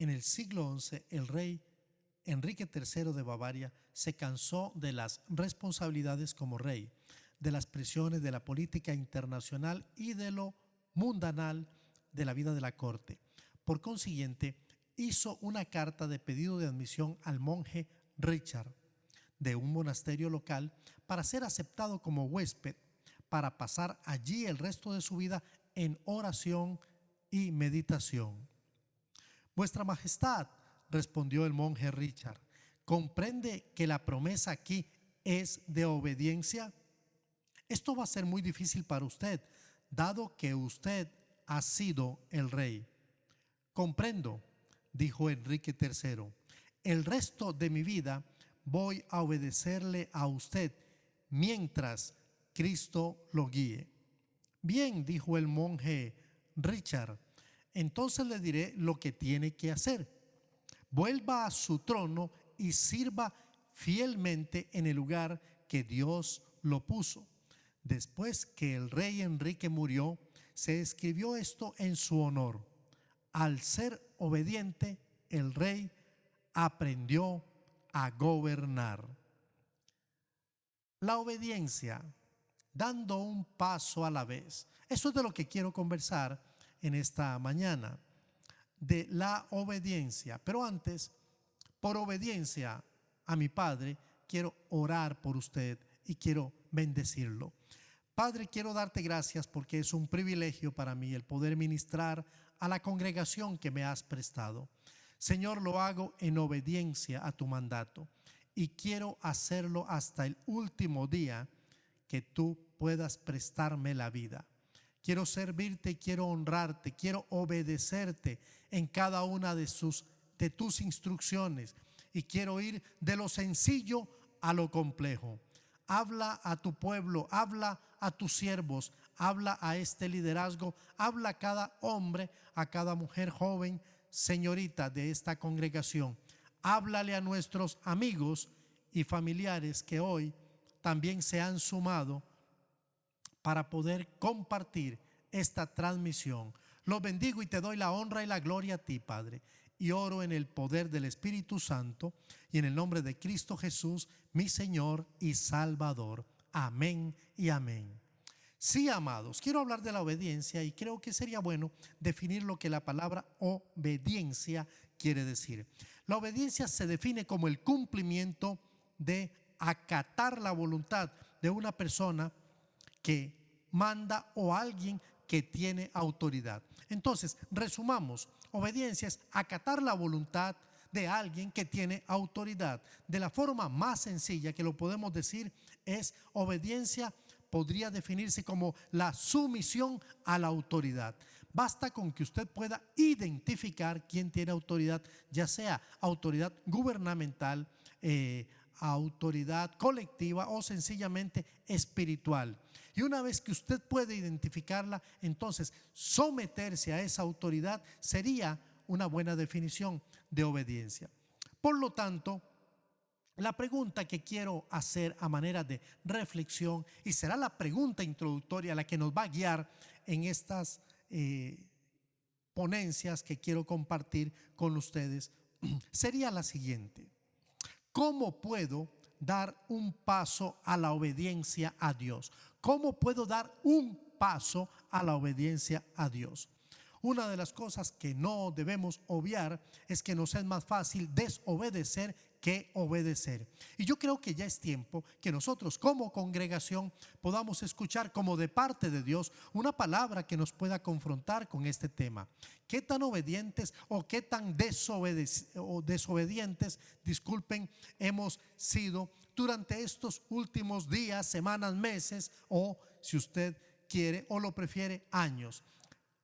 En el siglo XI, el rey Enrique III de Bavaria se cansó de las responsabilidades como rey, de las presiones de la política internacional y de lo mundanal de la vida de la corte. Por consiguiente, hizo una carta de pedido de admisión al monje Richard de un monasterio local para ser aceptado como huésped, para pasar allí el resto de su vida en oración y meditación. Vuestra Majestad, respondió el monje Richard, ¿comprende que la promesa aquí es de obediencia? Esto va a ser muy difícil para usted, dado que usted ha sido el rey. Comprendo, dijo Enrique III, el resto de mi vida voy a obedecerle a usted mientras Cristo lo guíe. Bien, dijo el monje Richard, entonces le diré lo que tiene que hacer. Vuelva a su trono y sirva fielmente en el lugar que Dios lo puso. Después que el rey Enrique murió, se escribió esto en su honor. Al ser obediente, el rey aprendió a gobernar. La obediencia, dando un paso a la vez. Eso es de lo que quiero conversar en esta mañana, de la obediencia. Pero antes, por obediencia a mi Padre, quiero orar por usted y quiero bendecirlo. Padre, quiero darte gracias porque es un privilegio para mí el poder ministrar a la congregación que me has prestado. Señor, lo hago en obediencia a tu mandato y quiero hacerlo hasta el último día que tú puedas prestarme la vida. Quiero servirte, quiero honrarte, quiero obedecerte en cada una de tus instrucciones y quiero ir de lo sencillo a lo complejo. Habla a tu pueblo, habla a tus siervos, habla a este liderazgo, habla a cada hombre, a cada mujer joven, señorita de esta congregación. Háblale a nuestros amigos y familiares que hoy también se han sumado para poder compartir esta transmisión. Los bendigo y te doy la honra y la gloria a ti, Padre. Y oro en el poder del Espíritu Santo y en el nombre de Cristo Jesús, mi Señor y Salvador. Amén y amén. Sí, amados, quiero hablar de la obediencia y creo que sería bueno definir lo que la palabra obediencia quiere decir. La obediencia se define como el cumplimiento de acatar la voluntad de una persona que manda o alguien que tiene autoridad. Entonces, resumamos, obediencia es acatar la voluntad de alguien que tiene autoridad. De la forma más sencilla que lo podemos decir es obediencia podría definirse como la sumisión a la autoridad. Basta con que usted pueda identificar quién tiene autoridad, ya sea autoridad gubernamental, autoridad colectiva o sencillamente espiritual. Y una vez que usted puede identificarla, entonces someterse a esa autoridad sería una buena definición de obediencia. Por lo tanto, la pregunta que quiero hacer a manera de reflexión, y será la pregunta introductoria la que nos va a guiar en estas ponencias que quiero compartir con ustedes, sería la siguiente: ¿cómo puedo dar un paso a la obediencia a Dios? ¿Cómo puedo dar un paso a la obediencia a Dios? Una de las cosas que no debemos obviar es que nos es más fácil desobedecer que obedecer. Y yo creo que ya es tiempo que nosotros como congregación podamos escuchar como de parte de Dios una palabra que nos pueda confrontar con este tema. ¿Qué tan obedientes o qué tan desobedientes, hemos sido durante estos últimos días, semanas, meses o, si usted quiere o lo prefiere, años?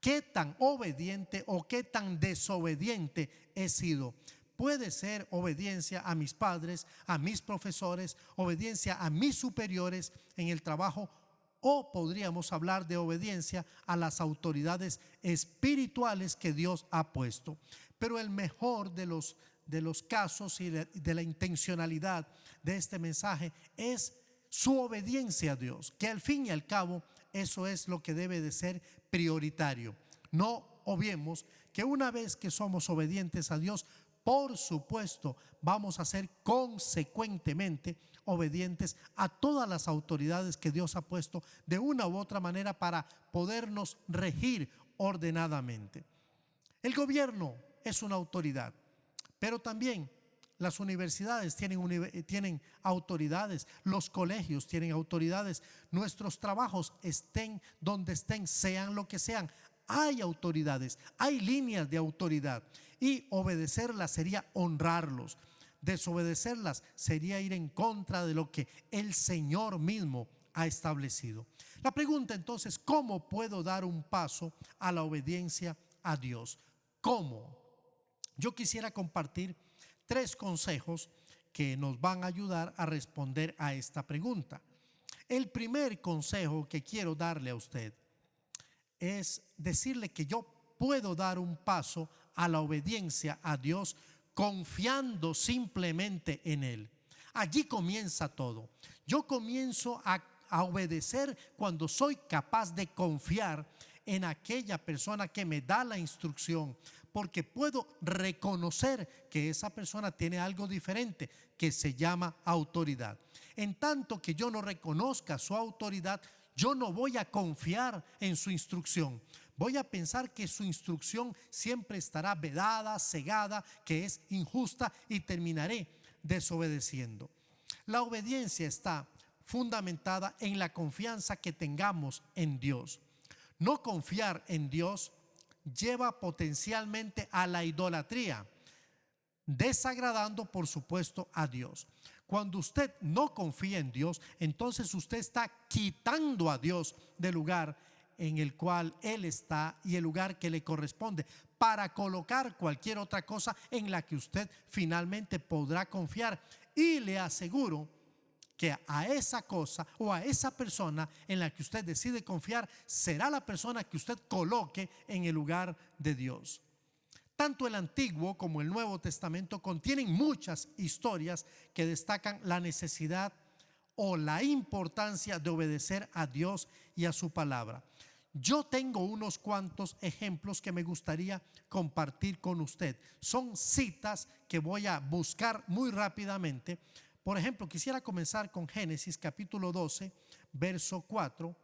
¿Qué tan obediente o qué tan desobediente he sido? Puede ser obediencia a mis padres, a mis profesores, obediencia a mis superiores en el trabajo, o podríamos hablar de obediencia a las autoridades espirituales que Dios ha puesto. Pero el mejor de los casos y de la intencionalidad de este mensaje es su obediencia a Dios, que al fin y al cabo eso es lo que debe de ser prioritario. No obviemos que una vez que somos obedientes a Dios, por supuesto, vamos a ser consecuentemente obedientes a todas las autoridades que Dios ha puesto de una u otra manera para podernos regir ordenadamente. El gobierno es una autoridad, pero también las universidades tienen autoridades, los colegios tienen autoridades, nuestros trabajos, estén donde estén, sean lo que sean, hay autoridades, hay líneas de autoridad, y obedecerlas sería honrarlos. Desobedecerlas sería ir en contra de lo que el Señor mismo ha establecido. La pregunta entonces, ¿cómo puedo dar un paso a la obediencia a Dios? ¿Cómo? Yo quisiera compartir 3 consejos que nos van a ayudar a responder a esta pregunta. El primer consejo que quiero darle a usted es decirle que yo puedo dar un paso a la obediencia a Dios confiando simplemente en Él. Allí comienza todo. Yo comienzo a obedecer cuando soy capaz de confiar en aquella persona que me da la instrucción, porque puedo reconocer que esa persona tiene algo diferente que se llama autoridad. En tanto que yo no reconozca su autoridad, yo no voy a confiar en su instrucción. Voy a pensar que su instrucción siempre estará vedada, cegada, que es injusta, y terminaré desobedeciendo. La obediencia está fundamentada en la confianza que tengamos en Dios. No confiar en Dios lleva potencialmente a la idolatría, desagradando por supuesto a Dios. Cuando usted no confía en Dios, entonces usted está quitando a Dios del lugar en el cual Él está y el lugar que le corresponde, para colocar cualquier otra cosa en la que usted finalmente podrá confiar. Y le aseguro que a esa cosa o a esa persona en la que usted decide confiar será la persona que usted coloque en el lugar de Dios. Tanto el Antiguo como el Nuevo Testamento contienen muchas historias que destacan la necesidad o la importancia de obedecer a Dios y a su palabra. Yo tengo unos cuantos ejemplos que me gustaría compartir con usted. Son citas que voy a buscar muy rápidamente. Por ejemplo, quisiera comenzar con Génesis capítulo 12, verso 4,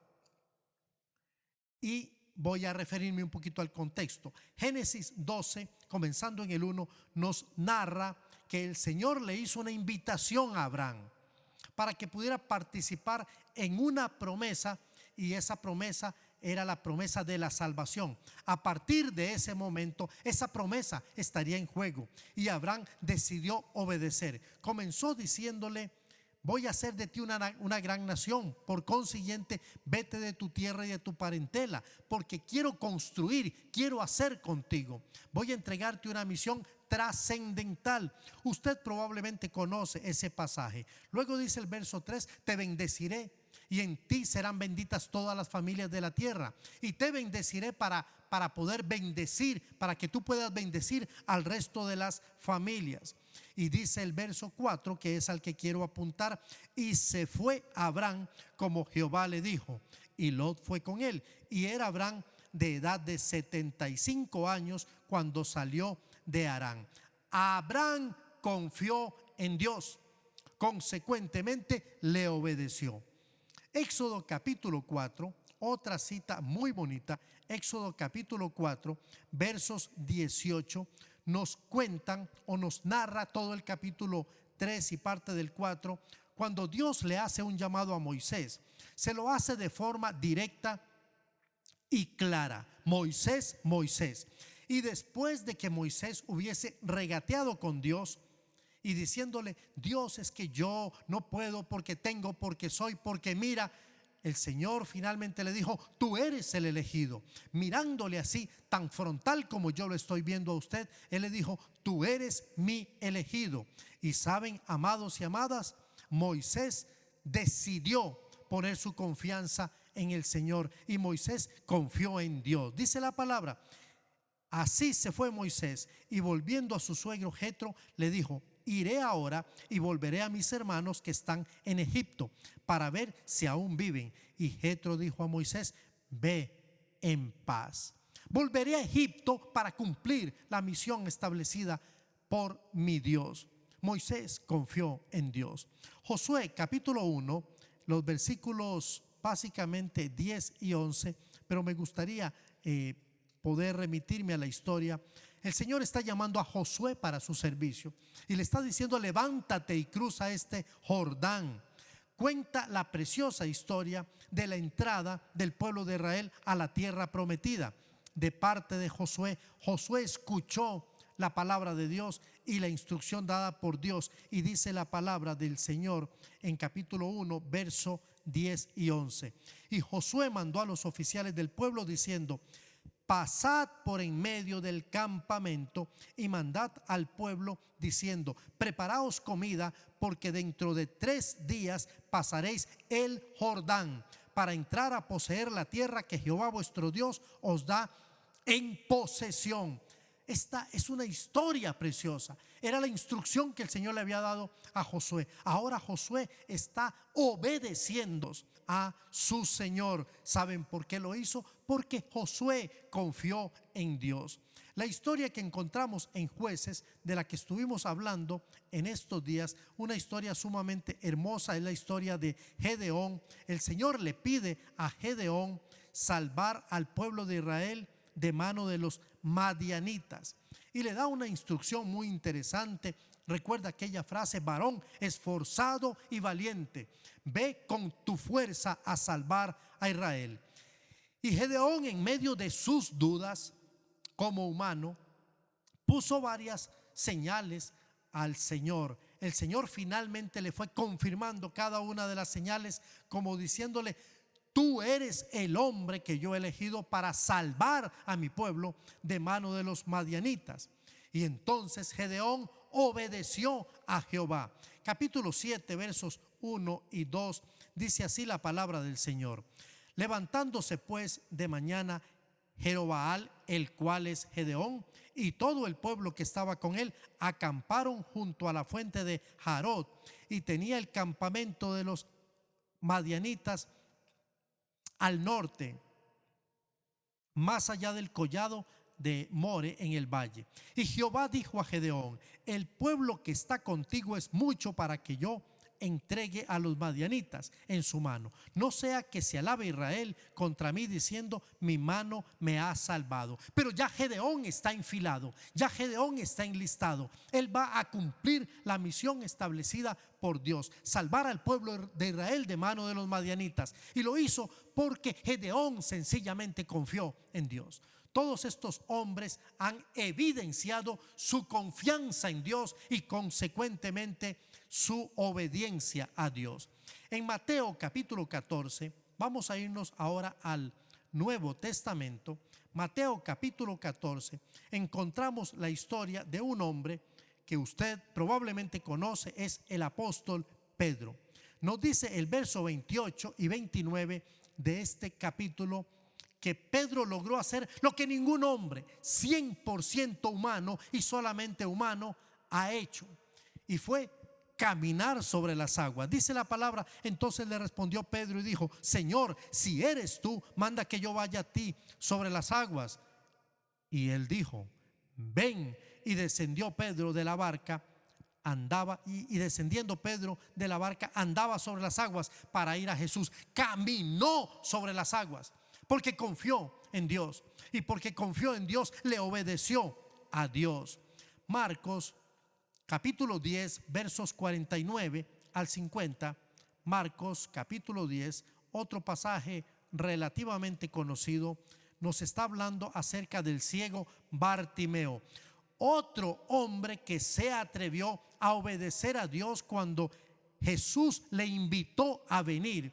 y voy a referirme un poquito al contexto. Génesis 12, comenzando en el 1, nos narra que el Señor le hizo una invitación a Abraham para que pudiera participar en una promesa, y esa promesa era la promesa de la salvación. A partir de ese momento, esa promesa estaría en juego, y Abraham decidió obedecer. Comenzó diciéndole: voy a hacer de ti una gran nación, por consiguiente, vete de tu tierra y de tu parentela, porque quiero construir, quiero hacer contigo. Voy a entregarte una misión trascendental. Usted probablemente conoce ese pasaje. Luego dice el verso 3: te bendeciré, y en ti serán benditas todas las familias de la tierra. Y te bendeciré para poder bendecir, para que tú puedas bendecir al resto de las familias. Y dice el verso 4, que es al que quiero apuntar: y se fue Abraham como Jehová le dijo, y Lot fue con él. Y era Abraham de edad de 75 años cuando salió de Harán. Abraham confió en Dios, consecuentemente le obedeció. Éxodo capítulo 4, otra cita muy bonita. Éxodo capítulo 4, versos 18, nos cuentan o nos narra todo el capítulo 3 y parte del 4, cuando Dios le hace un llamado a Moisés. Se lo hace de forma directa y clara: Moisés, Moisés. Y después de que Moisés hubiese regateado con Dios y diciéndole: Dios, es que yo no puedo, porque tengo, porque soy, porque mira, el Señor finalmente le dijo: tú eres el elegido. Mirándole así, tan frontal como yo lo estoy viendo a usted, Él le dijo: tú eres mi elegido. Y saben, amados y amadas, Moisés decidió poner su confianza en el Señor, y Moisés confió en Dios. Dice la palabra: así se fue Moisés, y volviendo a su suegro Jetro, le dijo: iré ahora y volveré a mis hermanos que están en Egipto, para ver si aún viven. Y Jetro dijo a Moisés: ve en paz. Volveré a Egipto para cumplir la misión establecida por mi Dios. Moisés confió en Dios. Josué capítulo 1, los versículos básicamente 10 y 11, pero me gustaría poder remitirme a la historia. El Señor está llamando a Josué para su servicio y le está diciendo: levántate y cruza este Jordán. Cuenta la preciosa historia de la entrada del pueblo de Israel a la tierra prometida. De parte de Josué, Josué escuchó la palabra de Dios y la instrucción dada por Dios, y dice la palabra del Señor en capítulo 1, verso 10 y 11. Y Josué mandó a los oficiales del pueblo diciendo: pasad por en medio del campamento y mandad al pueblo diciendo: preparaos comida, porque dentro de 3 días pasaréis el Jordán para entrar a poseer la tierra que Jehová vuestro Dios os da en posesión. Esta es una historia preciosa. Era la instrucción que el Señor le había dado a Josué. Ahora Josué está obedeciendo a su Señor. ¿Saben por qué lo hizo? Porque Josué confió en Dios. La historia que encontramos en Jueces, de la que estuvimos hablando en estos días, una historia sumamente hermosa, es la historia de Gedeón. El Señor le pide a Gedeón salvar al pueblo de Israel de mano de los madianitas, y le da una instrucción muy interesante. Recuerda aquella frase: varón esforzado y valiente, ve con tu fuerza a salvar a Israel. Y Gedeón, en medio de sus dudas como humano, puso varias señales al Señor. El Señor finalmente le fue confirmando cada una de las señales, como diciéndole: tú eres el hombre que yo he elegido para salvar a mi pueblo de mano de los madianitas. Y entonces Gedeón obedeció a Jehová. Capítulo 7, versos 1 y 2, dice así la palabra del Señor: levantándose pues de mañana Jerobaal, el cual es Gedeón, y todo el pueblo que estaba con él, acamparon junto a la fuente de Jarod, y tenía el campamento de los madianitas al norte, más allá del collado de More en el valle. Y Jehová dijo a Gedeón: el pueblo que está contigo es mucho para que yo entregue a los madianitas en su mano. No sea que se alabe Israel contra mí diciendo: mi mano me ha salvado. Pero ya Gedeón está enfilado, ya Gedeón está enlistado. Él va a cumplir la misión establecida por Dios: salvar al pueblo de Israel de mano de los madianitas. Y lo hizo porque Gedeón sencillamente confió en Dios. Todos estos hombres han evidenciado su confianza en Dios y consecuentemente su obediencia a Dios. En Mateo capítulo 14, vamos a irnos ahora al Nuevo Testamento. Mateo capítulo 14, encontramos la historia de un hombre que usted probablemente conoce, es el apóstol Pedro. Nos dice el verso 28 y 29 de este capítulo que Pedro logró hacer lo que ningún hombre 100% humano y solamente humano ha hecho, y fue caminar sobre las aguas. Dice la palabra: entonces le respondió Pedro y dijo: Señor, si eres tú, manda que yo vaya a ti sobre las aguas. Y él dijo: ven. Y descendió Pedro de la barca, andaba y descendiendo Pedro de la barca andaba sobre las aguas para ir a Jesús. Caminó sobre las aguas porque confió en Dios, y porque confió en Dios le obedeció a Dios. Marcos capítulo 10, versos 49 al 50. Marcos capítulo 10, otro pasaje relativamente conocido, nos está hablando acerca del ciego Bartimeo, otro hombre que se atrevió a obedecer a Dios cuando Jesús le invitó a venir,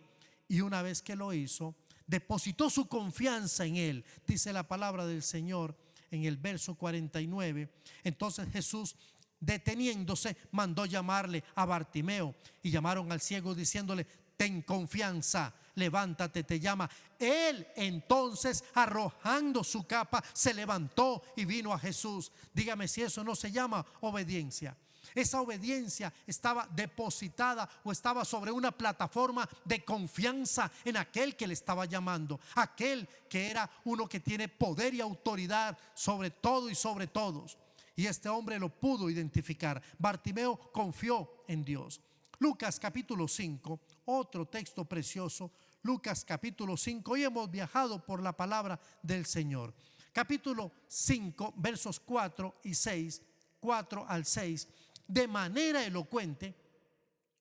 y una vez que lo hizo, depositó su confianza en él. Dice la palabra del Señor en el verso 49: entonces Jesús, deteniéndose, mandó llamarle a Bartimeo, y llamaron al ciego diciéndole: ten confianza, levántate, te llama. Él entonces, arrojando su capa, se levantó y vino a Jesús. Dígame si eso no se llama obediencia. Esa obediencia estaba depositada o estaba sobre una plataforma de confianza en aquel que le estaba llamando, aquel que era uno que tiene poder y autoridad sobre todo y sobre todos. Y este hombre lo pudo identificar. Bartimeo confió en Dios. Lucas capítulo 5, otro texto precioso. Lucas capítulo 5. Hoy hemos viajado por la palabra del Señor. Capítulo 5, versos 4 y 6, 4 al 6, de manera elocuente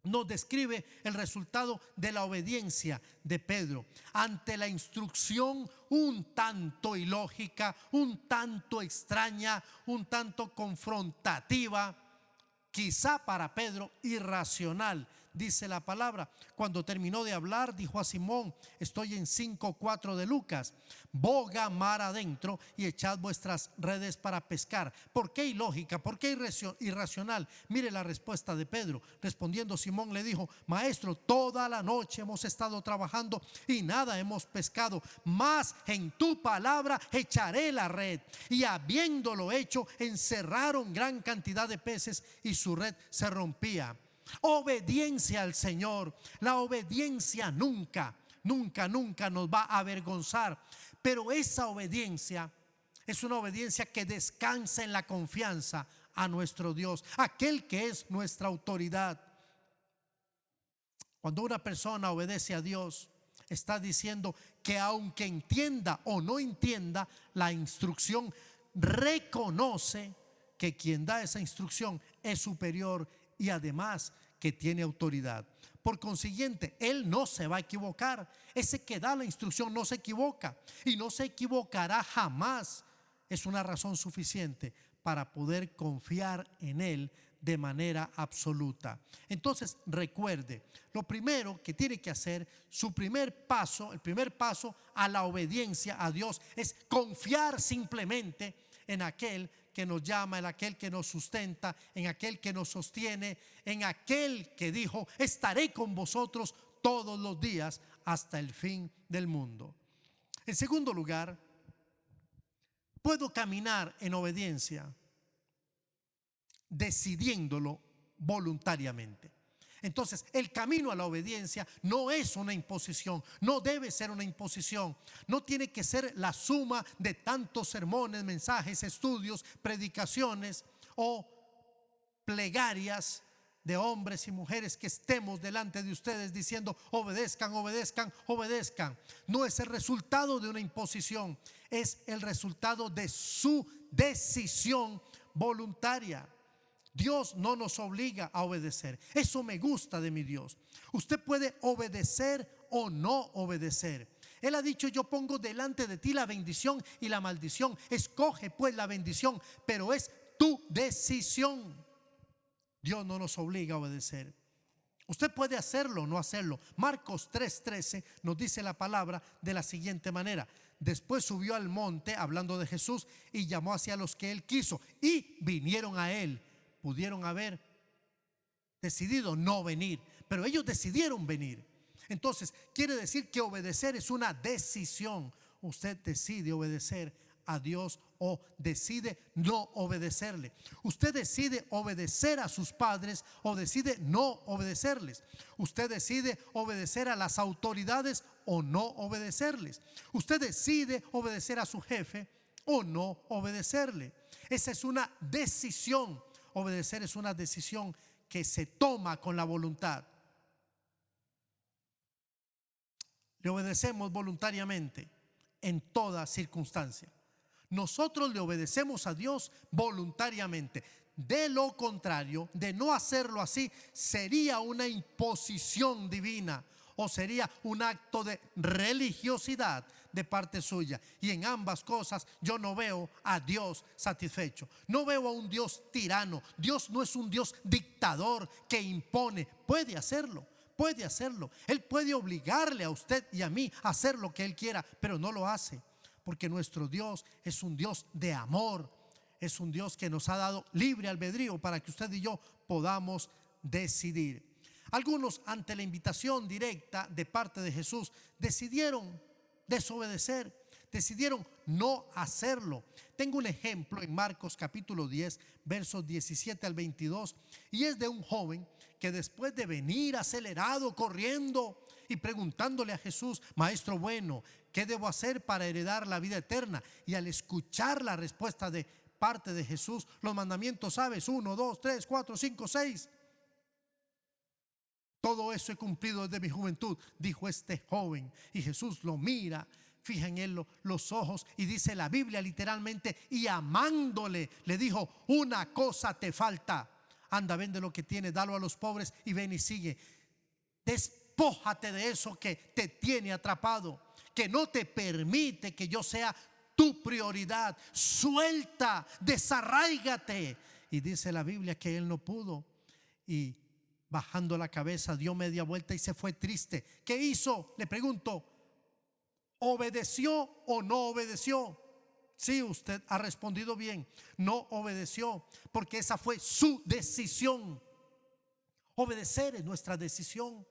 nos describe el resultado de la obediencia de Pedro ante la instrucción un tanto ilógica, un tanto extraña, un tanto confrontativa, quizá para Pedro irracional. Dice la palabra, cuando terminó de hablar, dijo a Simón, estoy en 5:4 de Lucas, boga mar adentro y echad vuestras redes para pescar. ¿Por qué ilógica? ¿Por qué irracional? Mire la respuesta de Pedro. Respondiendo Simón le dijo, maestro, toda la noche hemos estado trabajando y nada hemos pescado, mas en tu palabra echaré la red. Y habiéndolo hecho, encerraron gran cantidad de peces y su red se rompía. Obediencia al Señor. La obediencia nunca nos va a avergonzar. Pero esa obediencia es una obediencia que descansa en la confianza a nuestro Dios, aquel que es nuestra autoridad. Cuando una persona obedece a Dios, está diciendo que aunque entienda o no entienda la instrucción, reconoce que quien da esa instrucción es superior y además que tiene autoridad. Por consiguiente, él no se va a equivocar. Ese que da la instrucción no se equivoca y no se equivocará jamás. Es una razón suficiente para poder confiar en él de manera absoluta. Entonces recuerde, lo primero que tiene que hacer, su primer paso, el primer paso a la obediencia a Dios es confiar simplemente en aquel que nos llama, en aquel que nos sustenta, en aquel que nos sostiene, en aquel que dijo, estaré con vosotros todos los días hasta el fin del mundo. En segundo lugar, puedo caminar en obediencia decidiéndolo voluntariamente. Entonces, el camino a la obediencia no es una imposición, no debe ser una imposición, no tiene que ser la suma de tantos sermones, mensajes, estudios, predicaciones o plegarias de hombres y mujeres que estemos delante de ustedes diciendo obedezcan, obedezcan, obedezcan. No es el resultado de una imposición, es el resultado de su decisión voluntaria. Dios no nos obliga a obedecer. Eso me gusta de mi Dios. Usted puede obedecer o no obedecer. Él ha dicho, yo pongo delante de ti la bendición y la maldición. Escoge pues la bendición, pero es tu decisión. Dios no nos obliga a obedecer. Usted puede hacerlo o no hacerlo. Marcos 3:13 nos dice la palabra de la siguiente manera. Después subió al monte, hablando de Jesús, y llamó hacia los que él quiso, y vinieron a él. Pudieron haber decidido no venir, pero ellos decidieron venir. Entonces, quiere decir que obedecer es una decisión. Usted decide obedecer a Dios o decide no obedecerle. Usted decide obedecer a sus padres o decide no obedecerles. Usted decide obedecer a las autoridades o no obedecerles. Usted decide obedecer a su jefe o no obedecerle. Esa es una decisión. Obedecer es una decisión que se toma con la voluntad. Le obedecemos voluntariamente en toda circunstancia. Nosotros le obedecemos a Dios voluntariamente. De lo contrario, de no hacerlo así, sería una imposición divina o sería un acto de religiosidad de parte suya. Y en ambas cosas yo no veo a Dios satisfecho. No veo a un Dios tirano. Dios no es un Dios dictador que impone. Puede hacerlo. Él puede obligarle a usted y a mí a hacer lo que Él quiera, pero no lo hace. Porque nuestro Dios es un Dios de amor. Es un Dios que nos ha dado libre albedrío para que usted y yo podamos decidir. Algunos, ante la invitación directa de parte de Jesús, decidieron desobedecer, decidieron no hacerlo. Tengo un ejemplo en Marcos capítulo 10, versos 17 al 22, y es de un joven que después de venir acelerado, corriendo y preguntándole a Jesús: Maestro bueno, ¿qué debo hacer para heredar la vida eterna? Y al escuchar la respuesta de parte de Jesús, los mandamientos, ¿sabes? 1, 2, 3, 4, 5, 6. Todo eso he cumplido desde mi juventud, dijo este joven. Y Jesús lo mira, fija en él los ojos, y dice la Biblia literalmente, y amándole, le dijo: una cosa te falta. Anda, vende lo que tienes, dalo a los pobres y ven y sigue. Despójate de eso que te tiene atrapado, que no te permite que yo sea tu prioridad. Suelta, desarráigate. Y dice la Biblia que él no pudo, y bajando la cabeza dio media vuelta y se fue triste. ¿Qué hizo? Le pregunto, ¿obedeció o no obedeció? Sí, usted ha respondido bien. No obedeció, porque esa fue su decisión. Obedecer es nuestra decisión,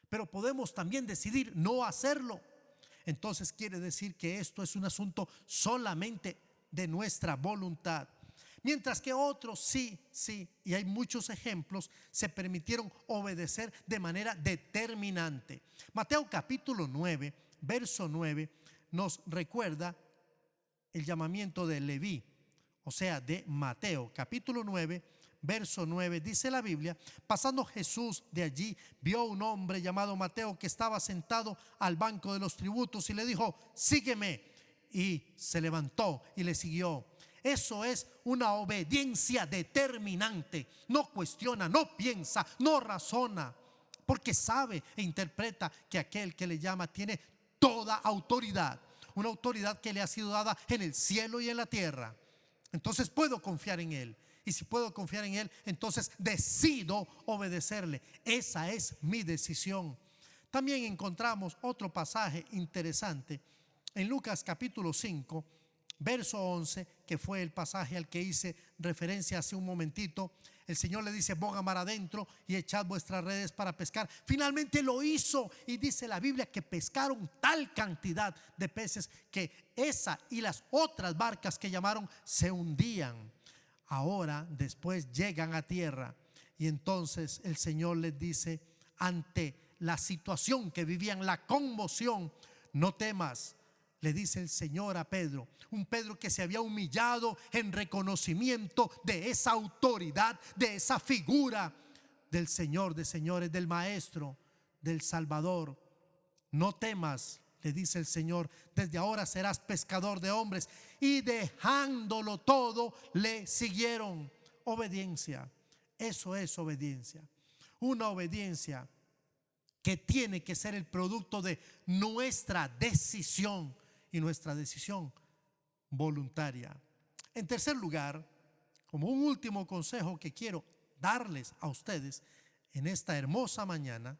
pero podemos también decidir no hacerlo. Entonces quiere decir que esto es un asunto solamente de nuestra voluntad. Mientras que otros sí, y hay muchos ejemplos, se permitieron obedecer de manera determinante. Mateo capítulo 9, verso 9, nos recuerda el llamamiento de Leví, o sea, de Mateo capítulo 9, verso 9, dice la Biblia: pasando Jesús de allí, vio a un hombre llamado Mateo que estaba sentado al banco de los tributos y le dijo: sígueme. Y se levantó y le siguió. Eso es una obediencia determinante. No cuestiona, no piensa, no razona, porque sabe e interpreta que aquel que le llama tiene toda autoridad, una autoridad que le ha sido dada en el cielo y en la tierra. Entonces puedo confiar en él. Y si puedo confiar en él, entonces decido obedecerle. Esa es mi decisión. También encontramos otro pasaje interesante en Lucas capítulo 5, verso 11, que fue el pasaje al que hice referencia hace un momentito. El Señor le dice: boga mar adentro y echad vuestras redes para pescar. Finalmente lo hizo, y dice la Biblia que pescaron tal cantidad de peces que esa y las otras barcas que llamaron se hundían. Ahora, después llegan a tierra, y entonces el Señor les dice, ante la situación que vivían, la conmoción: no temas. Le dice el Señor a Pedro, un Pedro que se había humillado en reconocimiento de esa autoridad, de esa figura del Señor de señores, del Maestro, del Salvador. No temas, le dice el Señor, desde ahora serás pescador de hombres. Y dejándolo todo, le siguieron. Obediencia, eso es obediencia. Una obediencia que tiene que ser el producto de nuestra decisión, y nuestra decisión voluntaria. En tercer lugar, como un último consejo que quiero darles a ustedes en esta hermosa mañana,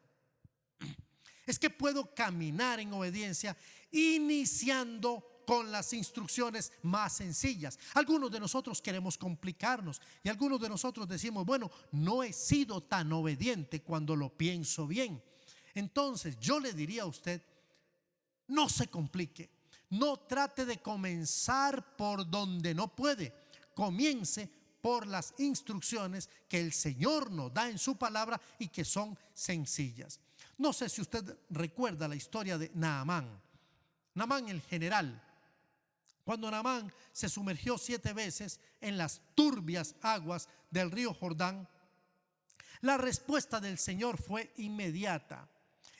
es que puedo caminar en obediencia iniciando con las instrucciones más sencillas. Algunos de nosotros queremos complicarnos, y algunos de nosotros decimos: bueno, no he sido tan obediente cuando lo pienso bien. Entonces yo le diría a usted: no se complique. No trate de comenzar por donde no puede. Comience por las instrucciones que el Señor nos da en su palabra y que son sencillas. No sé si usted recuerda la historia de Naamán. Naamán, el general. Cuando Naamán se sumergió 7 veces en las turbias aguas del río Jordán, la respuesta del Señor fue inmediata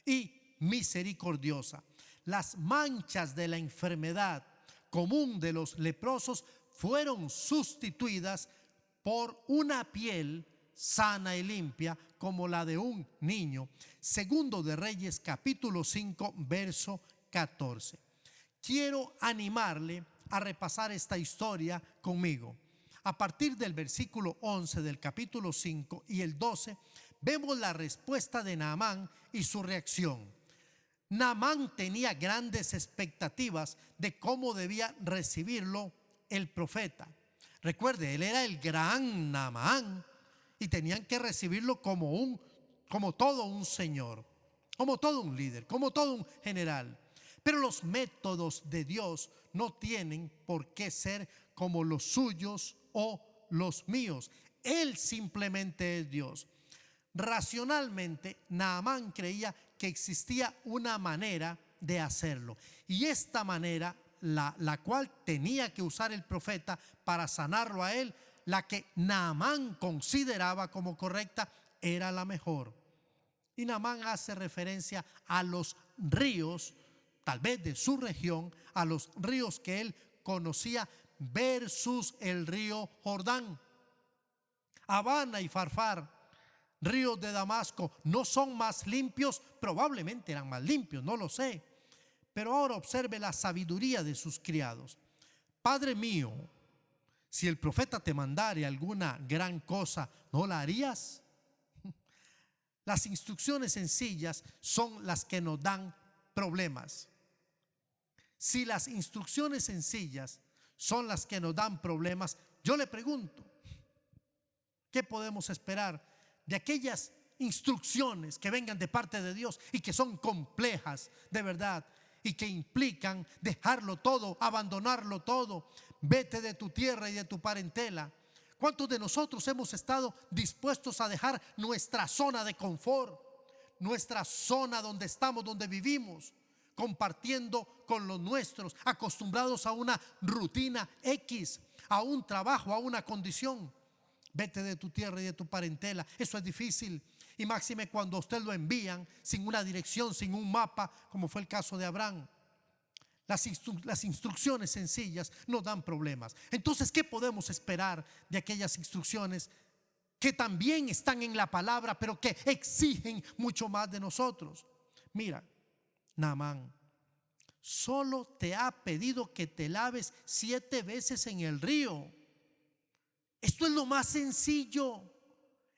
y misericordiosa. Las manchas de la enfermedad común de los leprosos fueron sustituidas por una piel sana y limpia como la de un niño. Segundo de Reyes capítulo 5, verso 14. Quiero animarle a repasar esta historia conmigo. A partir del versículo 11 del capítulo 5 y el 12, vemos la respuesta de Naamán y su reacción. Naamán tenía grandes expectativas de cómo debía recibirlo el profeta. Recuerde, él era el gran Naamán y tenían que recibirlo como todo un señor, como todo un líder, como todo un general. Pero los métodos de Dios no tienen por qué ser como los suyos o los míos. Él simplemente es Dios. Racionalmente, Naamán creía que existía una manera de hacerlo. Y esta manera, la cual tenía que usar el profeta para sanarlo a él, la que Naamán consideraba como correcta, era la mejor. Y Naamán hace referencia a los ríos, tal vez de su región, a los ríos que él conocía versus el río Jordán. Abana y Farfar, ríos de Damasco, ¿no son más limpios? Probablemente eran más limpios, no lo sé. Pero ahora observe la sabiduría de sus criados. Padre mío, si el profeta te mandare alguna gran cosa, ¿no la harías? Las instrucciones sencillas son las que nos dan problemas. Si las instrucciones sencillas son las que nos dan problemas, yo le pregunto, ¿qué podemos esperar de aquellas instrucciones que vengan de parte de Dios y que son complejas de verdad y que implican dejarlo todo, abandonarlo todo? Vete de tu tierra y de tu parentela. ¿Cuántos de nosotros hemos estado dispuestos a dejar nuestra zona de confort, nuestra zona donde estamos, donde vivimos, compartiendo con los nuestros, acostumbrados a una rutina X, a un trabajo, a una condición? Vete de tu tierra y de tu parentela. Eso es difícil, y máxime cuando a usted lo envían sin una dirección, sin un mapa, como fue el caso de Abraham. Las instrucciones sencillas nos dan problemas. Entonces, ¿qué podemos esperar de aquellas instrucciones que también están en la palabra, pero que exigen mucho más de nosotros? Mira, Naamán, solo te ha pedido que te laves 7 veces en el río. Esto es lo más sencillo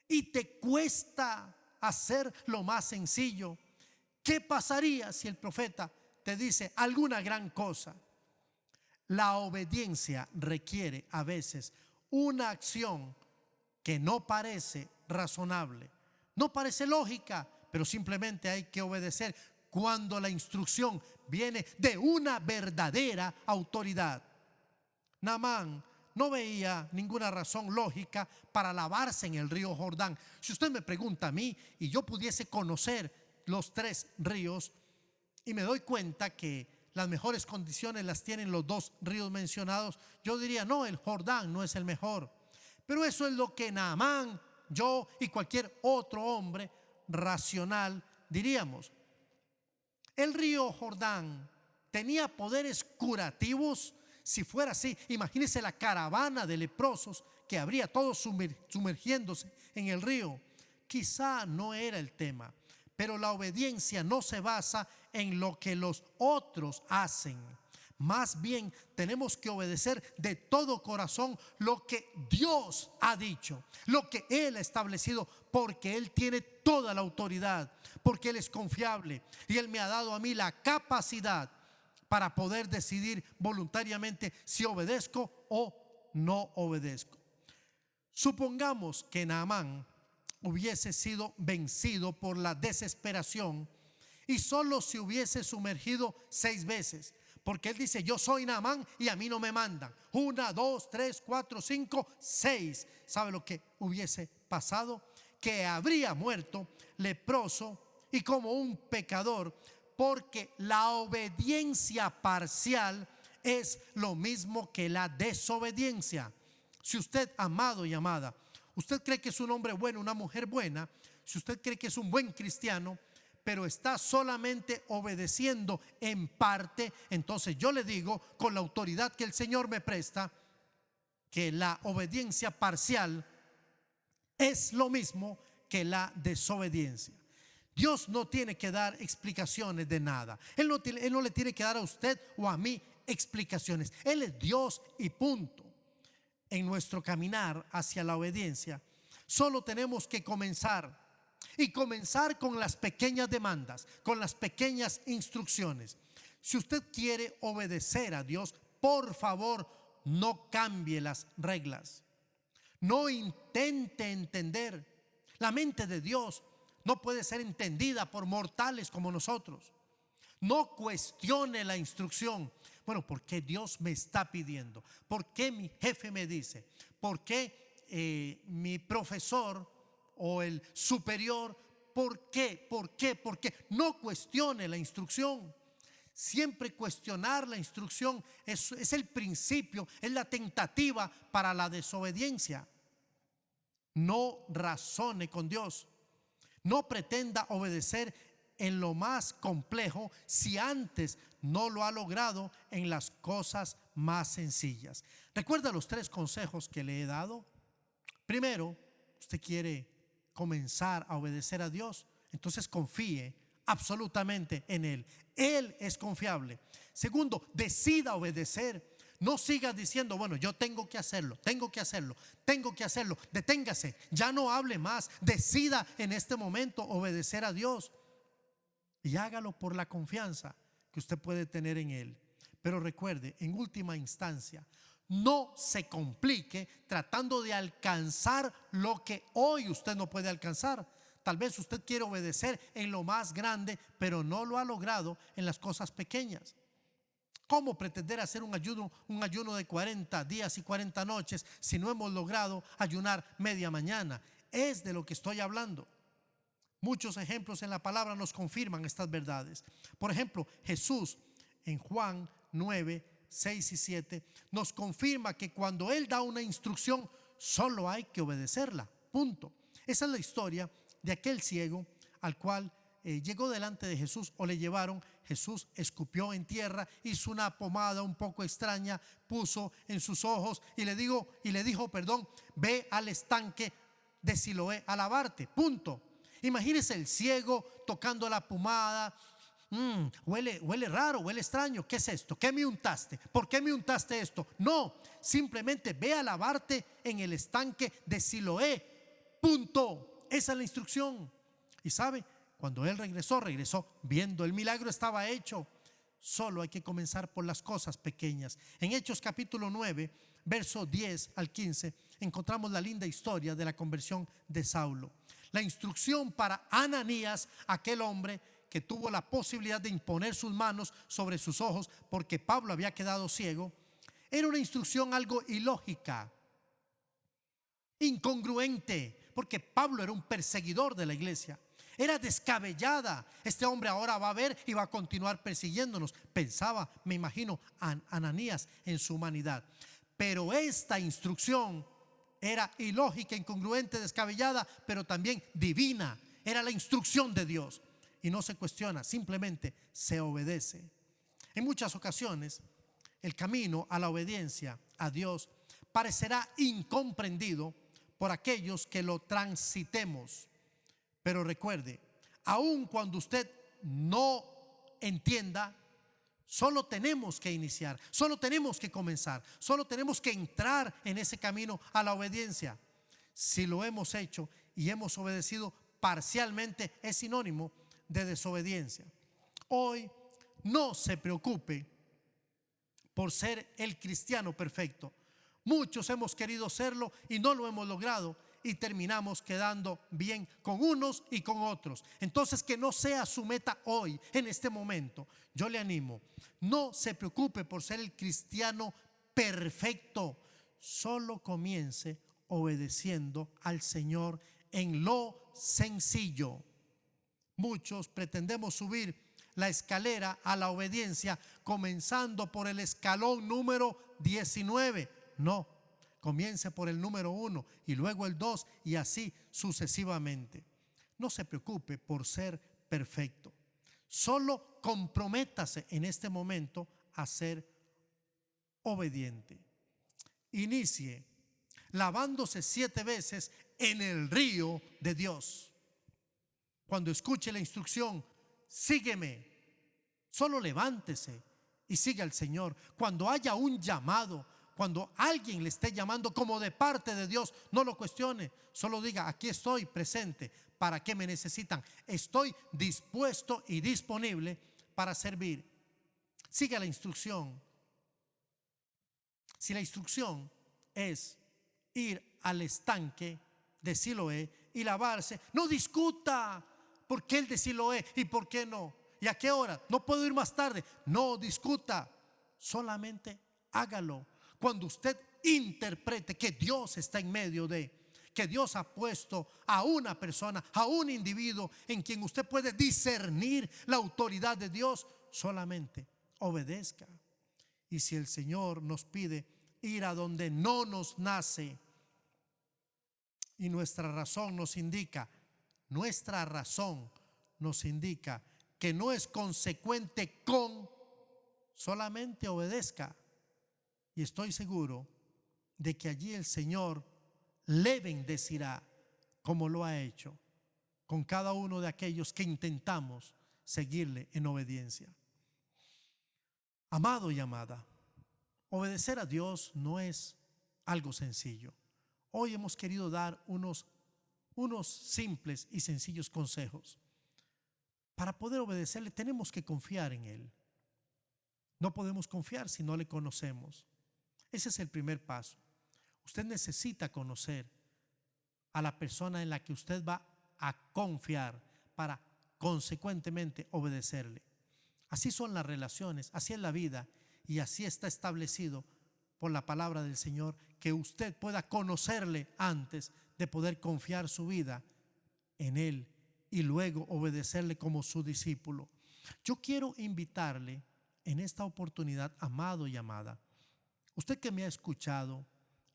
y te cuesta hacer lo más sencillo. ¿Qué pasaría si el profeta te dice alguna gran cosa? La obediencia requiere a veces una acción que no parece razonable, no parece lógica, pero simplemente hay que obedecer cuando la instrucción viene de una verdadera autoridad. Naamán no veía ninguna razón lógica para lavarse en el río Jordán. Si usted me pregunta a mí y yo pudiese conocer los 3 ríos, y me doy cuenta que las mejores condiciones las tienen los 2 ríos mencionados, yo diría, no, el Jordán no es el mejor. Pero eso es lo que Naamán, yo y cualquier otro hombre racional diríamos. El río Jordán tenía poderes curativos. Si fuera así, imagínese la caravana de leprosos que habría todos sumergiéndose en el río. Quizá no era el tema, pero la obediencia no se basa en lo que los otros hacen. Más bien tenemos que obedecer de todo corazón lo que Dios ha dicho, lo que Él ha establecido, porque Él tiene toda la autoridad, porque Él es confiable y Él me ha dado a mí la capacidad para poder decidir voluntariamente si obedezco o no obedezco. Supongamos que Naamán hubiese sido vencido por la desesperación y solo se hubiese sumergido 6 veces, porque él dice, yo soy Naamán y a mí no me mandan. 1, 2, 3, 4, 5, 6. ¿Sabe lo que hubiese pasado? Que habría muerto leproso y como un pecador, porque la obediencia parcial es lo mismo que la desobediencia. Si usted, amado y amada, usted cree que es un hombre bueno, una mujer buena, si usted cree que es un buen cristiano, pero está solamente obedeciendo en parte, entonces yo le digo, con la autoridad que el Señor me presta, que la obediencia parcial es lo mismo que la desobediencia. Dios no tiene que dar explicaciones de nada. Él no le tiene que dar a usted o a mí explicaciones. Él es Dios y punto. En nuestro caminar hacia la obediencia, solo tenemos que comenzar. Y comenzar con las pequeñas demandas, con las pequeñas instrucciones. Si usted quiere obedecer a Dios, por favor, no cambie las reglas. No intente entender. La mente de Dios no puede ser entendida por mortales como nosotros. No cuestione la instrucción. Bueno, ¿por qué Dios me está pidiendo? ¿Por qué mi jefe me dice? ¿Por qué mi profesor o el superior? ¿Por qué? ¿Por qué? ¿Por qué? No cuestione la instrucción. Siempre cuestionar la instrucción es el principio, es la tentativa para la desobediencia. No razone con Dios. No pretenda obedecer en lo más complejo si antes no lo ha logrado en las cosas más sencillas. ¿Recuerda los 3 consejos que le he dado? Primero, usted quiere comenzar a obedecer a Dios, entonces confíe absolutamente en Él. Él es confiable. Segundo, decida obedecer. No siga diciendo, bueno, yo tengo que hacerlo, tengo que hacerlo, tengo que hacerlo. Deténgase, ya no hable más. Decida en este momento obedecer a Dios y hágalo por la confianza que usted puede tener en Él. Pero recuerde, en última instancia, no se complique tratando de alcanzar lo que hoy usted no puede alcanzar. Tal vez usted quiere obedecer en lo más grande, pero no lo ha logrado en las cosas pequeñas. ¿Cómo pretender hacer un ayuno de 40 días y 40 noches si no hemos logrado ayunar media mañana? Es de lo que estoy hablando. Muchos ejemplos en la palabra nos confirman estas verdades. Por ejemplo, Jesús en Juan 9, 6 y 7 nos confirma que cuando Él da una instrucción, solo hay que obedecerla. Punto. Esa es la historia de aquel ciego al cual llegó delante de Jesús o le llevaron. Jesús escupió en tierra, hizo una pomada un poco extraña, puso en sus ojos y le dijo, ve al estanque de Siloé a lavarte. Punto. Imagínese el ciego tocando la pomada. Huele raro, huele extraño. ¿Qué es esto? ¿Qué me untaste? ¿Por qué me untaste esto? No, simplemente ve a lavarte en el estanque de Siloé. Punto. Esa es la instrucción. Y sabe, cuando él regresó viendo el milagro estaba hecho. Solo hay que comenzar por las cosas pequeñas. En Hechos capítulo 9, verso 10 al 15, encontramos la linda historia de la conversión de Saulo. La instrucción para Ananías, aquel hombre que tuvo la posibilidad de imponer sus manos sobre sus ojos porque Pablo había quedado ciego, era una instrucción algo ilógica, incongruente, porque Pablo era un perseguidor de la iglesia. Era descabellada. Este hombre ahora va a ver y va a continuar persiguiéndonos. Pensaba, me imagino, Ananías en su humanidad. Pero esta instrucción era ilógica, incongruente, descabellada, pero también divina. Era la instrucción de Dios. Y no se cuestiona, simplemente se obedece. En muchas ocasiones, el camino a la obediencia a Dios parecerá incomprendido por aquellos que lo transitemos. Pero recuerde, aun cuando usted no entienda, solo tenemos que iniciar, solo tenemos que comenzar, solo tenemos que entrar en ese camino a la obediencia. Si lo hemos hecho y hemos obedecido parcialmente, es sinónimo de desobediencia. Hoy no se preocupe por ser el cristiano perfecto. Muchos hemos querido serlo y no lo hemos logrado, y terminamos quedando bien con unos y con otros. Entonces, que no sea su meta hoy, en este momento. Yo le animo, no se preocupe por ser el cristiano perfecto. Solo comience obedeciendo al Señor en lo sencillo. Muchos pretendemos subir la escalera a la obediencia comenzando por el escalón número 19. No, comience por el número 1 y luego el 2 y así sucesivamente. No se preocupe por ser perfecto. Solo comprométase en este momento a ser obediente. Inicie lavándose 7 veces en el río de Dios. Cuando escuche la instrucción, sígueme. Solo levántese y siga al Señor. Cuando haya un llamado, cuando alguien le esté llamando como de parte de Dios, no lo cuestione. Solo diga, aquí estoy presente. ¿Para qué me necesitan? Estoy dispuesto y disponible para servir. Siga la instrucción. Si la instrucción es ir al estanque de Siloé y lavarse, no discuta por qué el de Siloé y por qué no. ¿Y a qué hora? No puedo ir más tarde. No discuta, solamente hágalo. Cuando usted interprete que Dios está en medio de, que Dios ha puesto a una persona, a un individuo en quien usted puede discernir la autoridad de Dios, solamente obedezca. Y si el Señor nos pide ir a donde no nos nace y nuestra razón nos indica que no es consecuente con, solamente obedezca. Y estoy seguro de que allí el Señor le bendecirá como lo ha hecho con cada uno de aquellos que intentamos seguirle en obediencia. Amado y amada, obedecer a Dios no es algo sencillo. Hoy hemos querido dar unos simples y sencillos consejos. Para poder obedecerle tenemos que confiar en Él. No podemos confiar si no le conocemos. Ese es el primer paso. Usted necesita conocer a la persona en la que usted va a confiar para consecuentemente obedecerle. Así son las relaciones, así es la vida y así está establecido por la palabra del Señor, que usted pueda conocerle antes de poder confiar su vida en Él y luego obedecerle como su discípulo. Yo quiero invitarle en esta oportunidad, amado y amada, usted que me ha escuchado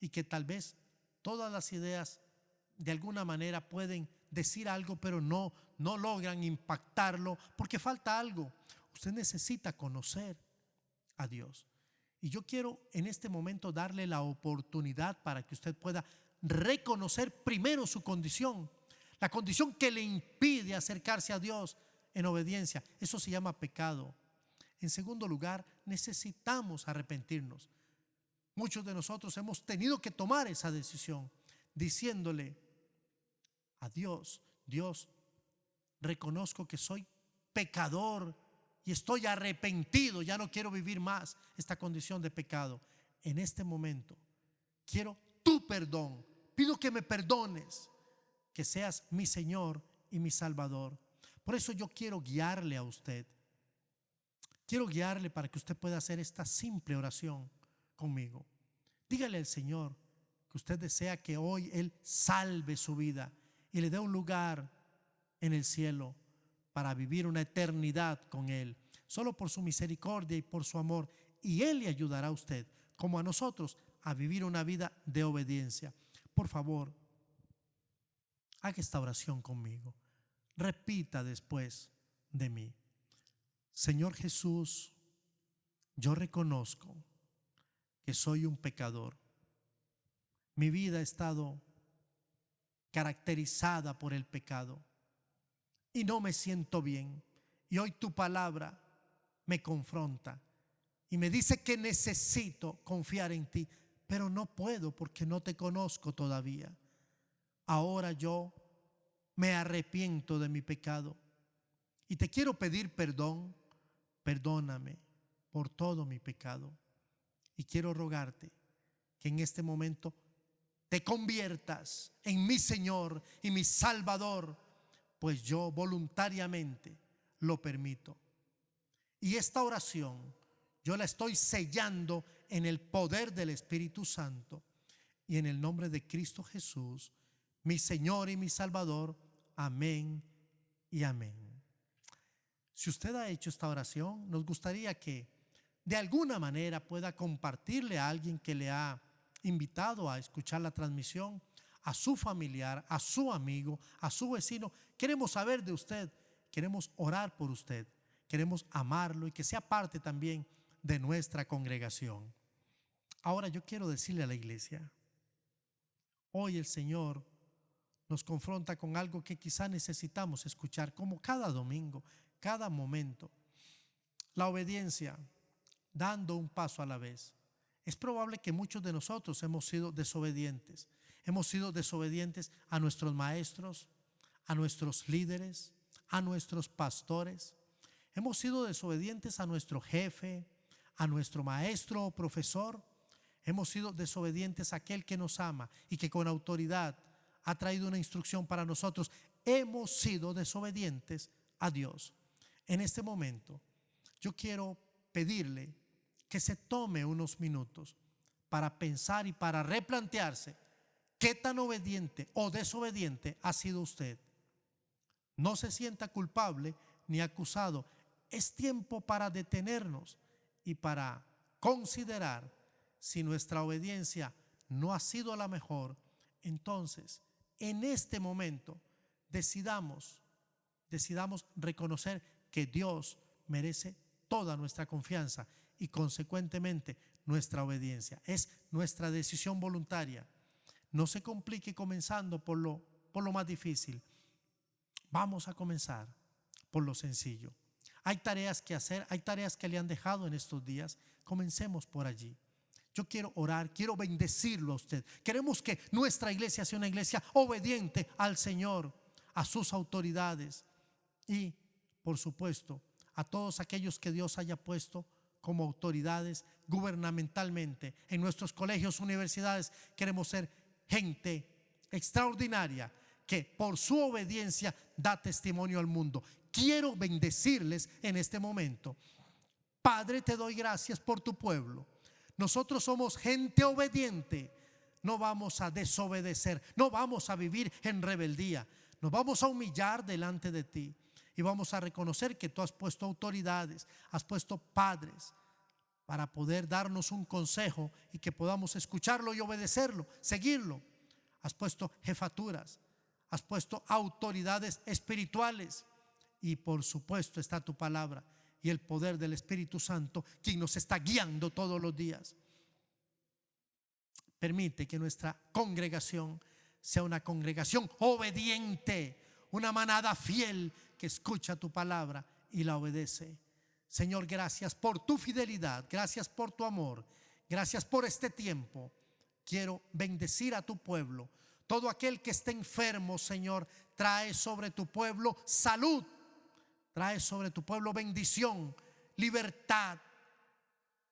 y que tal vez todas las ideas de alguna manera pueden decir algo, pero no logran impactarlo porque falta algo. Usted necesita conocer a Dios. Y yo quiero en este momento darle la oportunidad para que usted pueda reconocer primero su condición, la condición que le impide acercarse a Dios en obediencia. Eso se llama pecado. En segundo lugar, necesitamos arrepentirnos. Muchos de nosotros hemos tenido que tomar esa decisión diciéndole a Dios: Dios, reconozco que soy pecador y estoy arrepentido, ya no quiero vivir más esta condición de pecado. En este momento quiero tu perdón, pido que me perdones, que seas mi Señor y mi Salvador. Por eso yo quiero guiarle a usted. Quiero guiarle para que usted pueda hacer esta simple oración conmigo. Dígale al Señor que usted desea que hoy Él salve su vida y le dé un lugar en el cielo para vivir una eternidad con Él, solo por su misericordia y por su amor. Y Él le ayudará a usted, como a nosotros, a vivir una vida de obediencia. Por favor, haga esta oración conmigo. Repita después de mí: Señor Jesús, yo reconozco que soy un pecador. Mi vida ha estado caracterizada por el pecado y no me siento bien. Y hoy tu palabra me confronta y me dice que necesito confiar en ti, pero no puedo porque no te conozco todavía. Ahora yo me arrepiento de mi pecado y te quiero pedir perdón. Perdóname por todo mi pecado y quiero rogarte que en este momento te conviertas en mi Señor y mi Salvador, pues yo voluntariamente lo permito. Y esta oración yo la estoy sellando en el poder del Espíritu Santo y en el nombre de Cristo Jesús, mi Señor y mi Salvador. Amén y amén. Si usted ha hecho esta oración, nos gustaría que de alguna manera pueda compartirle a alguien que le ha invitado a escuchar la transmisión, a su familiar, a su amigo, a su vecino. Queremos saber de usted, queremos orar por usted, queremos amarlo y que sea parte también de nuestra congregación. Ahora yo quiero decirle a la iglesia, hoy el Señor nos confronta con algo que quizá necesitamos escuchar, como cada domingo, cada momento: la obediencia, dando un paso a la vez. Es probable que muchos de nosotros hemos sido desobedientes. Hemos sido desobedientes a nuestros maestros, a nuestros líderes, a nuestros pastores. Hemos sido desobedientes a nuestro jefe, a nuestro maestro o profesor. Hemos sido desobedientes a aquel que nos ama y que con autoridad ha traído una instrucción para nosotros. Hemos sido desobedientes a Dios. En este momento, yo quiero pedirle que se tome unos minutos para pensar y para replantearse qué tan obediente o desobediente ha sido usted. No se sienta culpable ni acusado. Es tiempo para detenernos y para considerar si nuestra obediencia no ha sido la mejor. Entonces, en este momento, decidamos reconocer que Dios merece toda nuestra confianza y consecuentemente nuestra obediencia. Es nuestra decisión voluntaria. No se complique comenzando por lo más difícil. Vamos a comenzar por lo sencillo. Hay tareas que hacer, hay tareas que le han dejado en estos días. Comencemos por allí. Yo quiero orar, quiero bendecirlo a usted. Queremos que nuestra iglesia sea una iglesia obediente al Señor, a sus autoridades y, por supuesto, a todos aquellos que Dios haya puesto como autoridades gubernamentalmente en nuestros colegios, universidades. Queremos ser gente extraordinaria que por su obediencia da testimonio al mundo. Quiero bendecirles en este momento. Padre, te doy gracias por tu pueblo. Nosotros somos gente obediente. No vamos a desobedecer, no vamos a vivir en rebeldía. Nos vamos a humillar delante de ti y vamos a reconocer que tú has puesto autoridades, has puesto padres para poder darnos un consejo y que podamos escucharlo y obedecerlo, seguirlo. Has puesto jefaturas, has puesto autoridades espirituales y por supuesto está tu palabra y el poder del Espíritu Santo, quien nos está guiando todos los días. Permite que nuestra congregación sea una congregación obediente, una manada fiel que escucha tu palabra y la obedece. Señor, gracias por tu fidelidad, gracias por tu amor, gracias por este tiempo. Quiero bendecir a tu pueblo. Todo aquel que esté enfermo, Señor, trae sobre tu pueblo salud, trae sobre tu pueblo bendición, libertad.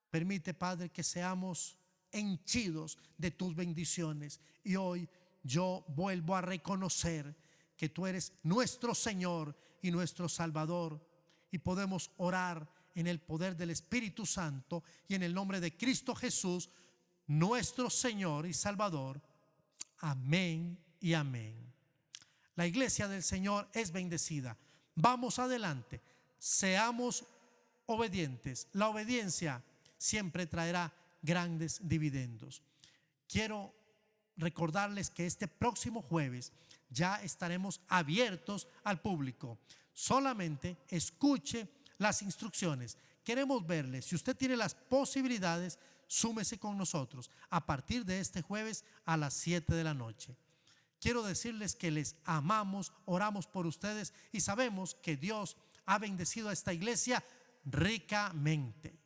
Permite, Padre, que seamos henchidos de tus bendiciones. Y hoy yo vuelvo a reconocer que tú eres nuestro Señor y nuestro Salvador. Y podemos orar en el poder del Espíritu Santo y en el nombre de Cristo Jesús, nuestro Señor y Salvador. Amén y amén. La iglesia del Señor es bendecida. Vamos adelante. Seamos obedientes. La obediencia siempre traerá grandes dividendos. Quiero recordarles que este próximo jueves ya estaremos abiertos al público. Solamente escuche las instrucciones. Queremos verle. Si usted tiene las posibilidades, súmese con nosotros a partir de este jueves a las 7 de la noche. Quiero decirles que les amamos, oramos por ustedes y sabemos que Dios ha bendecido a esta iglesia ricamente.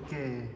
que